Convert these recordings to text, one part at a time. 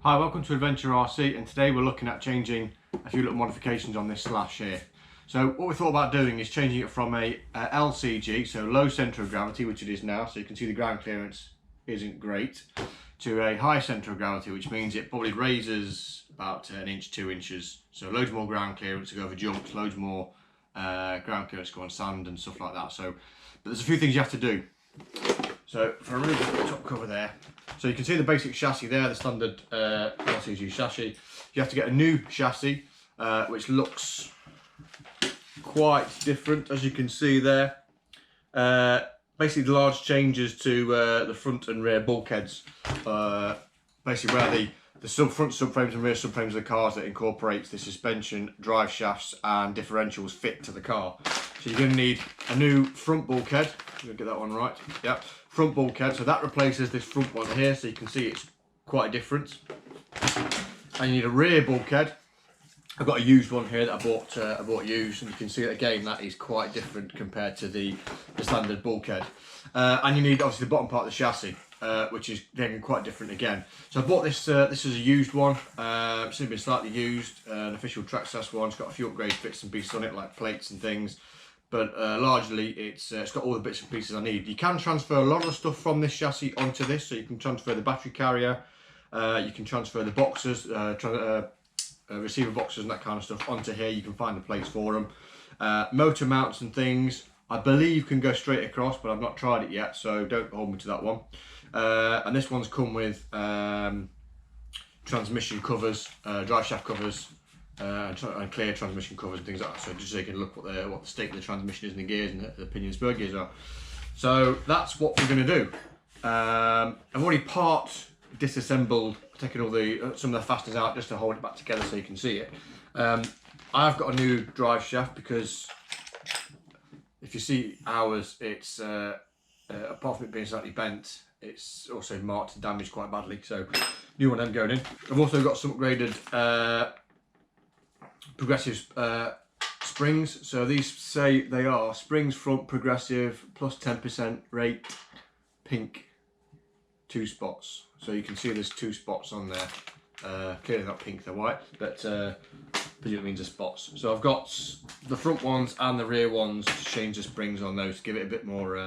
Hi, welcome to Adventure RC, and today we're looking at changing a few little modifications on this Slash here. So what we thought about doing is changing it from a LCG, so low centre of gravity, which it is now, so you can see the ground clearance isn't great, to a high centre of gravity, which means it probably raises about an inch, 2 inches, so loads more ground clearance to go over jumps, loads more ground clearance to go on sand and stuff like that. So, but there's a few things you have to do. So if I remove the top cover there, so you can see the basic chassis there, the standard LCG chassis. You have to get a new chassis, which looks quite different, as you can see there. Basically, the large changes to the front and rear bulkheads. Basically, where the front subframes and rear subframes of the cars that incorporates the suspension, drive shafts, and differentials fit to the car. So you're going to need a new front bulkhead. You'll get that one right. Yep. Front bulkhead, so that replaces this front one here, so you can see it's quite different. And you need a rear bulkhead. I've got a used one here that I bought used, and you can see it again, that is quite different compared to the standard bulkhead. And you need obviously the bottom part of the chassis, which is again quite different again. So I bought this. This is a used one. It's been slightly used. An official Traxxas one. It's got a few upgrade bits and pieces on it, like plates and things. But largely it's got all the bits and pieces I need. You can transfer a lot of the stuff from this chassis onto this, so you can transfer the battery carrier, you can transfer the boxes, receiver boxes and that kind of stuff onto here. You can find the place for them. Motor mounts and things, I believe, can go straight across, but I've not tried it yet, so don't hold me to that one. And this one's come with transmission covers, drive shaft covers, and clear transmission covers and things like that, so just so you can look what the state of the transmission is in the gears and the pinion spur gears are. So that's what we're going to do. I've already disassembled, taking all some of the fasteners out just to hold it back together so you can see it. I've got a new drive shaft because if you see ours, it's apart from it being slightly bent, it's also marked and damaged quite badly, so new one of them going in. I've also got some upgraded progressive springs. So these say they are springs front progressive plus 10% rate, pink, 2 spots. So you can see there's 2 spots on there. Clearly not pink, they're white, but presumably means the spots. So I've got the front ones and the rear ones to change the springs on those to give it a bit more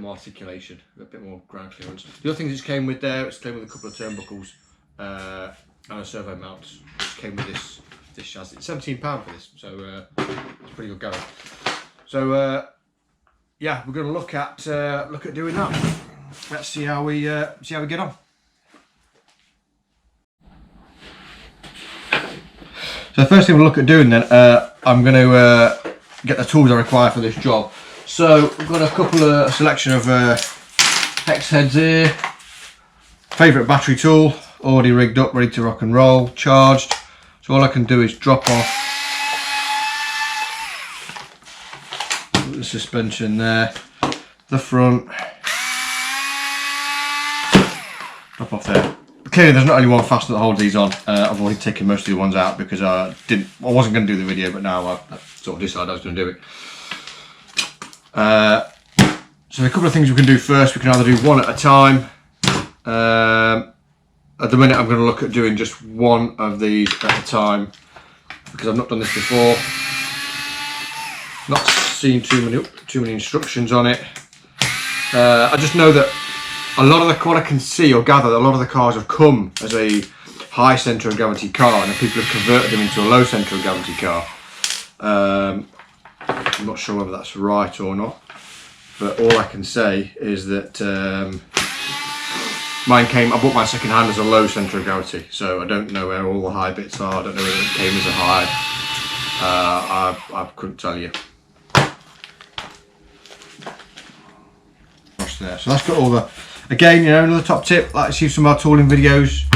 articulation, a bit more ground clearance. The other things it came with there, it's came with a couple of turnbuckles and a servo mount, which came with this chassis. It's £17 for this, so it's pretty good going. So yeah, we're going to look at doing that. Let's see how we get on. So the first thing we'll look at doing then, I'm going to get the tools I require for this job. So we've got a selection of hex heads here. Favourite battery tool, already rigged up, ready to rock and roll, charged. So all I can do is drop off the suspension there, the front, drop off there. Clearly there's not only one fastener that holds these on. I've already taken most of the ones out because I wasn't going to do the video, but now I sort of decided I was going to do it. So a couple of things we can do first. We can either do one at a time. At the minute I'm going to look at doing just one of these at a time because I've not done this before. Not seen too many instructions on it. I just know that a lot of what I can see or gather, a lot of the cars have come as a high centre of gravity car, and people have converted them into a low centre of gravity car. I'm not sure whether that's right or not, but all I can say is that I bought mine second hand as a low centre of gravity, so I don't know where all the high bits are. I don't know whether it came as a high. I couldn't tell you. There. So that's got all the, again, you know, another top tip, like to see some of our tooling videos,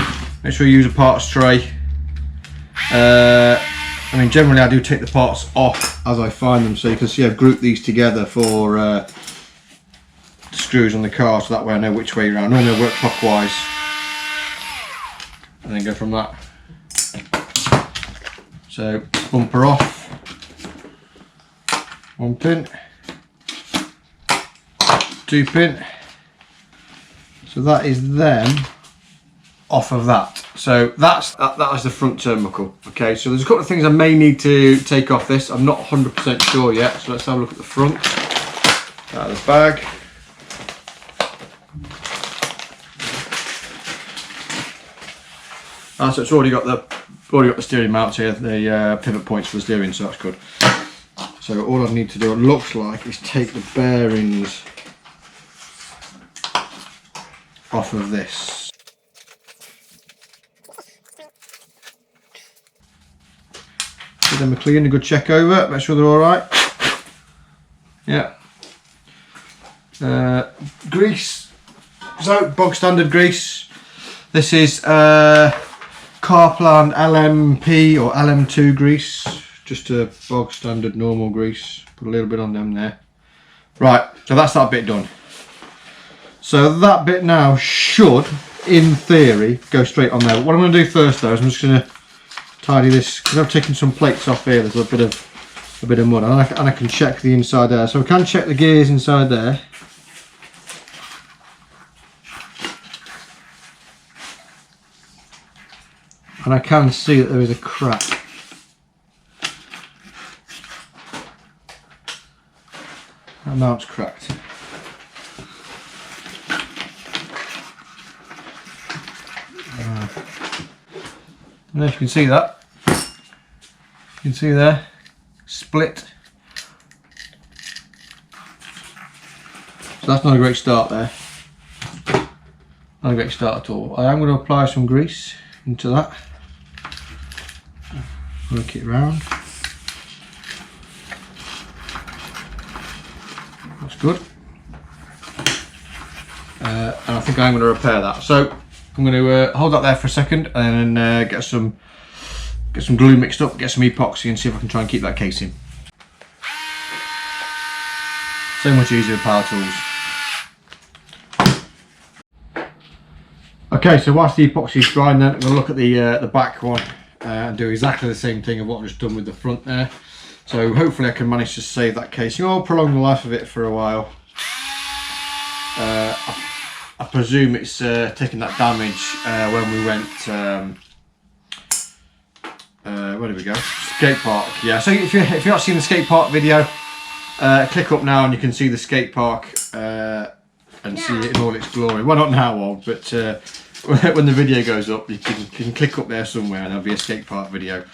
make sure you use a parts tray. I mean, generally I do take the parts off as I find them, so you can see I've grouped these together for screws on the car, so that way I know which way around. Normally I work clockwise and then go from that. So bumper off, 1 pin, 2 pin, so that is them off of that. So that is the front turnbuckle. Okay, so there's a couple of things I may need to take off this. I'm not 100% sure yet, so let's have a look at the front. Out of the bag. So it's already got the steering mounts here, the pivot points for the steering, so that's good. So all I need to do, it looks like, is take the bearings off of this. Give them a clean, a good check over, make sure they're all right. Yeah. Grease. So bog standard grease. This is Carplan LMP or LM2 grease. Just a bog standard normal grease. Put a little bit on them there. Right, so that's that bit done. So that bit now should, in theory, go straight on there. But what I'm going to do first though is I'm just going to tidy this, because I've taken some plates off here. There's a bit of mud, and I can check the inside there. So I can check the gears inside there. And I can see that there is a crack. That mount's cracked. And if you can see that, you can see there, split. So that's not a great start there. Not a great start at all. I am going to apply some grease into that. Work it round. That's good. And I think I'm going to repair that. So I'm going to hold that there for a second and then get some glue mixed up, get some epoxy, and see if I can try and keep that casing. So much easier with power tools. Okay, so whilst the epoxy is drying, then I'm going to look at the back one and do exactly the same thing of what I've just done with the front there. So hopefully I can manage to save that casing or prolong the life of it for a while. I presume it's taken that damage when we went, where did we go? Skate park, yeah. So if you're not seeing the skate park video, click up now and you can see the skate park and see it in all its glory. Well, not now, Old, but when the video goes up, you can click up there somewhere and there'll be a skate park video.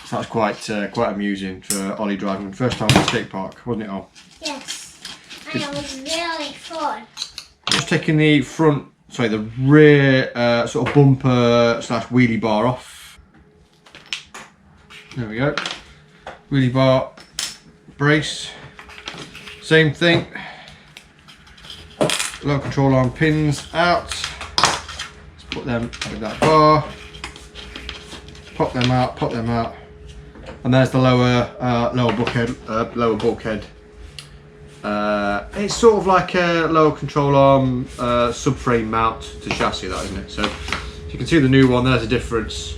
So that's quite amusing for Ollie driving. First time at the skate park, wasn't it, Ol? Yes. And it was really fun. Just taking the the rear sort of bumper slash wheelie bar off. There we go. Wheelie bar, brace, same thing. Low control arm pins out. Let's put them with that bar. Pop them out. And there's the lower bulkhead. It's sort of like a lower control arm subframe mount to chassis, that, isn't it? So you can see the new one. There's a difference.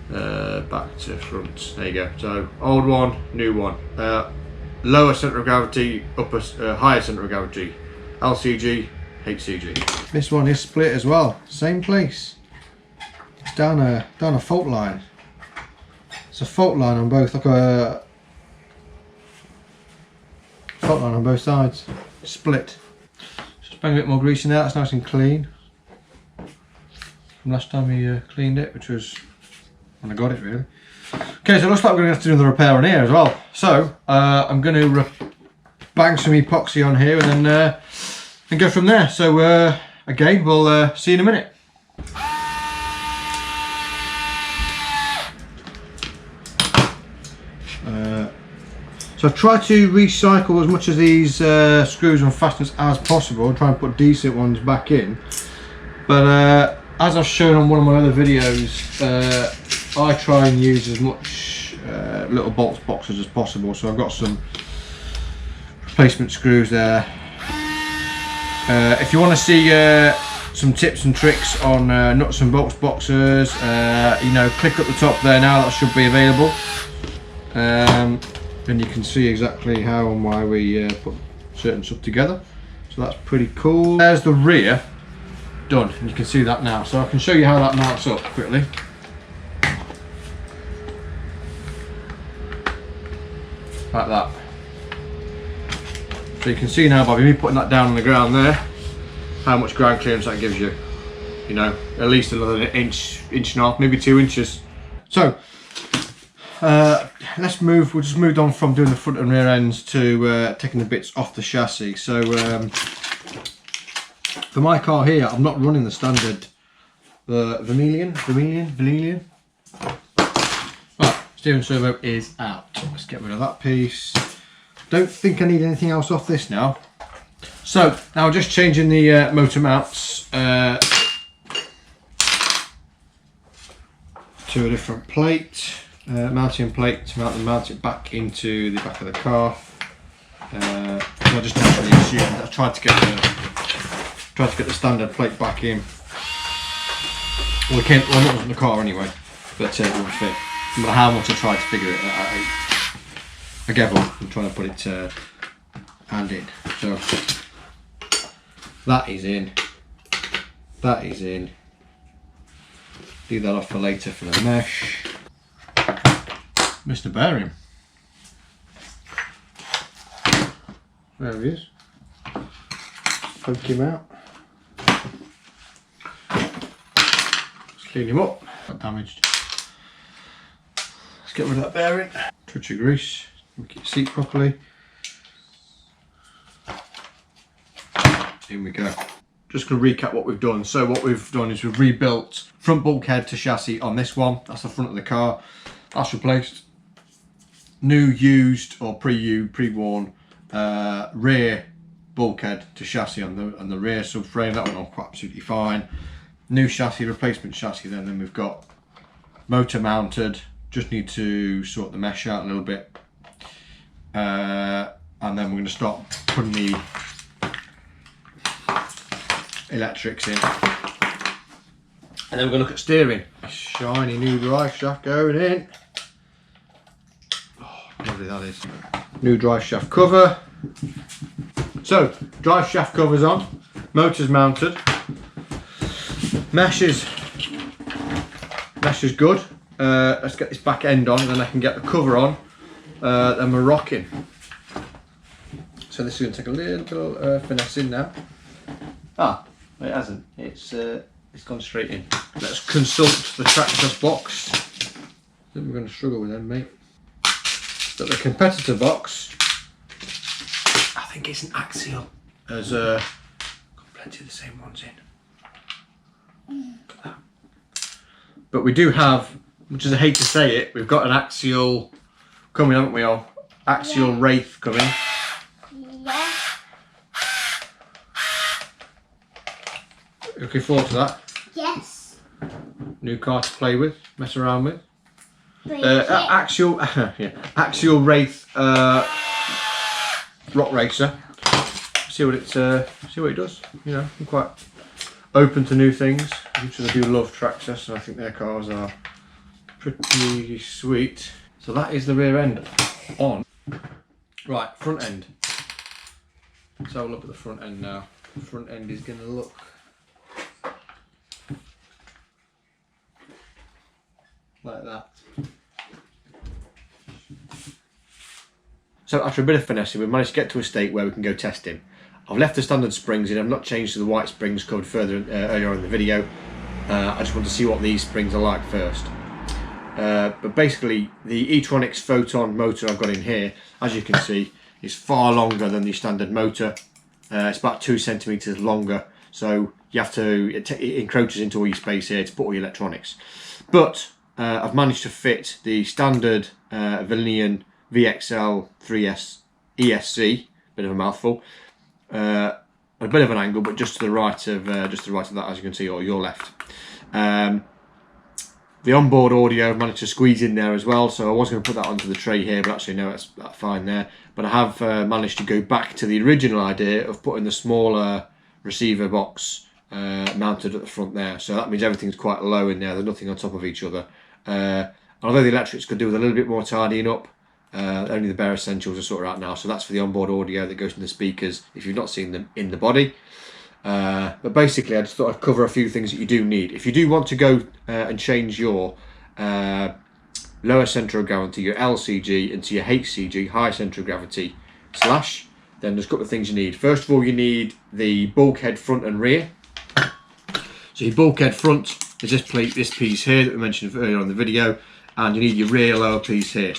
Back to front. There you go. So old one, new one. Lower centre of gravity, higher centre of gravity. LCG, HCG. This one is split as well. Same place. It's down a fault line. It's a fault line on both. Like a fault line on both sides. Split. Just bang a bit more grease in there. That's nice and clean. From last time we cleaned it, which was when I got it, really. Okay, so it looks like we're going to have to do another repair on here as well. So I'm going to bang some epoxy on here and then go from there. So again, we'll see you in a minute. So I try to recycle as much of these screws and fasteners as possible and try and put decent ones back in. But as I've shown on one of my other videos, I try and use as much little bolts boxes as possible. So I've got some replacement screws there. If you want to see some tips and tricks on nuts and bolts boxes, you know, click at the top there now. That should be available. And you can see exactly how and why we put certain stuff together. So that's pretty cool. There's the rear done, and you can see that now. So I can show you how that mounts up quickly. Like that. So you can see now by me putting that down on the ground there, how much ground clearance that gives you. You know, at least another inch, inch and a half, maybe 2 inches. So let's move. We'll just moved on from doing the front and rear ends to taking the bits off the chassis. So for my car here, I'm not running the standard vermilion. Right, steering servo is out. Let's get rid of that piece. Don't think I need anything else off this now. So now just changing the motor mounts to a different plate, mounting plate to mount it back into the back of the car. So I just naturally assumed I tried to get the standard plate back in. Well, it came, well, not in the car anyway, but it wouldn't fit. No matter how much I tried to figure it out, I gave up. I'm trying to put it hand in. So that is in. That is in. Leave that off for later for the mesh. Mr. Bearing. There he is. Poke him out. Let's clean him up. Not damaged. Let's get rid of that bearing. Touch of grease. Make it seat properly. In we go. Just going to recap what we've done. So what we've done is we've rebuilt front bulkhead to chassis on this one. That's the front of the car. That's replaced. New used or pre-worn rear bulkhead to chassis on the rear subframe. That went on quite absolutely fine. New chassis, replacement chassis then we've got motor mounted. Just need to sort the mesh out a little bit. And then we're going to start putting the electrics in, and then we're going to look at steering. Shiny new drive shaft going in. Oh, lovely that is. New drive shaft cover. So drive shaft covers on, motors mounted, mesh is good. Let's get this back end on, and then I can get the cover on. Then we're rocking. So this is going to take a little finessing now. Ah, it hasn't. It's gone straight in. Let's consult the Traxxas box. I think we're going to struggle with them, mate. But the competitor box, I think it's an axial. There's got plenty of the same ones in. Look at that. But we do have, much as I hate to say it, we've got an axial coming, haven't we all? Axial Wraith coming. Yeah. Looking forward to that. Yes. New car to play with, mess around with. Break Axial, yeah, Axial Wraith rock racer. See what it does. You know, I'm quite open to new things. Which I do love Traxxas, and I think their cars are pretty sweet. So that is the rear end on. Right, front end. Let's have a look at the front end now. The front end is going to look like that. So after a bit of finessing, we've managed to get to a state where we can go testing. I've left the standard springs in. I've not changed to the white springs covered further earlier in the video. I just want to see what these springs are like first. But basically, the e-tronics Photon motor I've got in here, as you can see, is far longer than the standard motor. It's about 2 centimeters longer, so you have to, it encroaches into all your space here to put all your electronics. But I've managed to fit the standard Vernian VXL 3S ESC, bit of a mouthful, a bit of an angle, but just to the right of that, as you can see, or your left. The onboard audio I've managed to squeeze in there as well, so I was going to put that onto the tray here, but actually no, that's fine there. But I have managed to go back to the original idea of putting the smaller receiver box mounted at the front there. So that means everything's quite low in there, there's nothing on top of each other. Although the electrics could do with a little bit more tidying up, only the bare essentials are sorted out now. So that's for the onboard audio that goes to the speakers if you've not seen them in the body. But basically I just thought I'd cover a few things that you do need. If you do want to go and change your lower centre of gravity, your LCG, into your HCG, high centre of gravity slash, then there's a couple of things you need. First of all, you need the bulkhead front and rear. So your bulkhead front is this piece here that we mentioned earlier on in the video, and you need your rear lower piece here.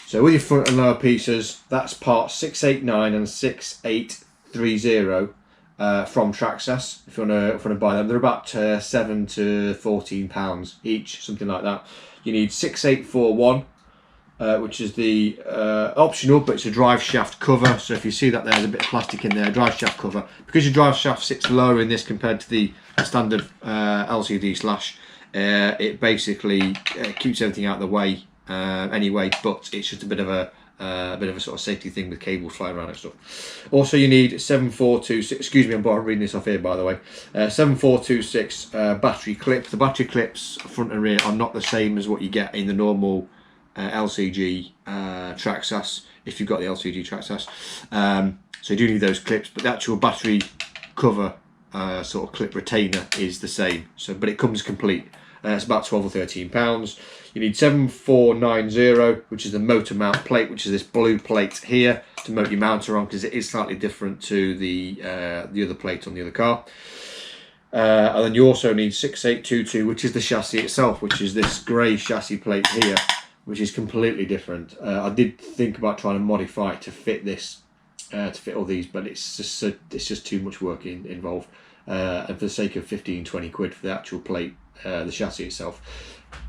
So with your front and lower pieces, that's part 689 and 6830 from Traxxas. If you want to buy them, they're about £7 to £14 each, something like that. You need 6841, which is the optional, but it's a drive shaft cover. So if you see that there's a bit of plastic in there, drive shaft cover. Because your drive shaft sits lower in this compared to the standard LCD slash, it basically keeps everything out of the way anyway, but it's just a bit of a sort of safety thing with cables flying around and stuff. Also, you need 7426, excuse me, I'm reading this off here by the way, 7426 battery clip. The battery clips front and rear are not the same as what you get in the normal LCG Traxxas, if you've got the LCG Traxxas. So you do need those clips, but the actual battery cover sort of clip retainer is the same. So, but it comes complete. It's about £12 or £13. You need 7490, which is the motor mount plate, which is this blue plate here to mount your mounter on, because it is slightly different to the other plate on the other car. And then you also need 6822, which is the chassis itself, which is this grey chassis plate here, which is completely different. I did think about trying to modify it to fit this, to fit all these, but it's just too much work involved. And for the sake of 15-20 quid for the actual plate, the chassis itself.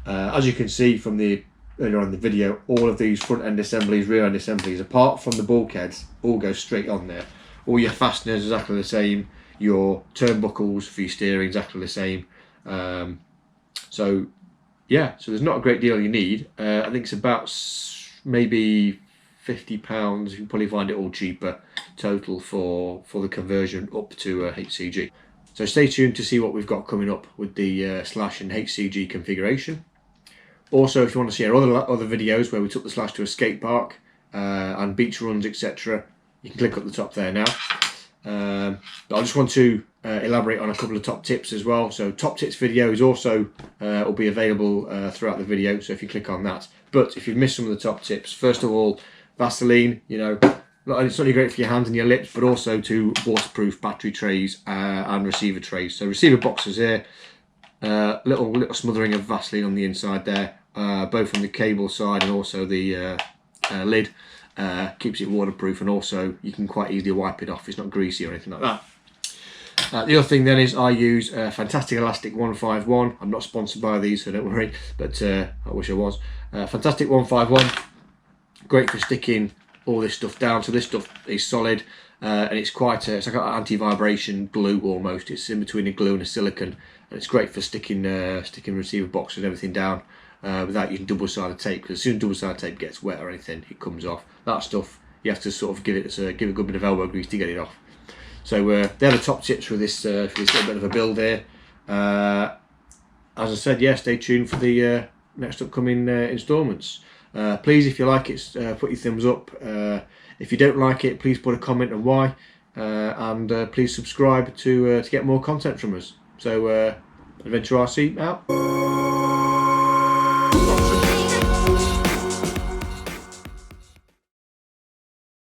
As you can see from the earlier on in the video, all of these front end assemblies, rear end assemblies, apart from the bulkheads, all go straight on there. All your fasteners exactly the same, your turnbuckles for your steering exactly the same. So yeah, so there's not a great deal you need. I think it's about maybe £50. You can probably find it all cheaper total for the conversion up to HCG. So stay tuned to see what we've got coming up with the Slash and HCG configuration. Also, if you want to see our other videos where we took the Slash to a skate park and beach runs, etc., you can click up the top there now. But I just want to elaborate on a couple of top tips as well. So top tips video is also will be available throughout the video, so if you click on that. But if you've missed some of the top tips, first of all, Vaseline, you know, it's not only great for your hands and your lips, but also to waterproof battery trays and receiver trays. So receiver boxes here, little smothering of Vaseline on the inside there, both on the cable side and also the lid. Keeps it waterproof, and also you can quite easily wipe it off. It's not greasy or anything like that. The other thing then is I use Fantastic Elastic 151. I'm not sponsored by these, so don't worry, but I wish I was. Fantastic 151, great for sticking all this stuff down. So this stuff is solid, and it's quite it's like an anti-vibration glue almost. It's in between a glue and a silicone, and it's great for sticking receiver boxes and everything down without using double-sided tape, because as soon as double-sided tape gets wet or anything, it comes off. That stuff you have to sort of give a good bit of elbow grease to get it off. So they're the top tips for this little bit of a build here. As I said, yeah, stay tuned for the next upcoming instalments. Please, if you like it, put your thumbs up. If you don't like it, please put a comment on why, and please subscribe to get more content from us. So Adventure RC out.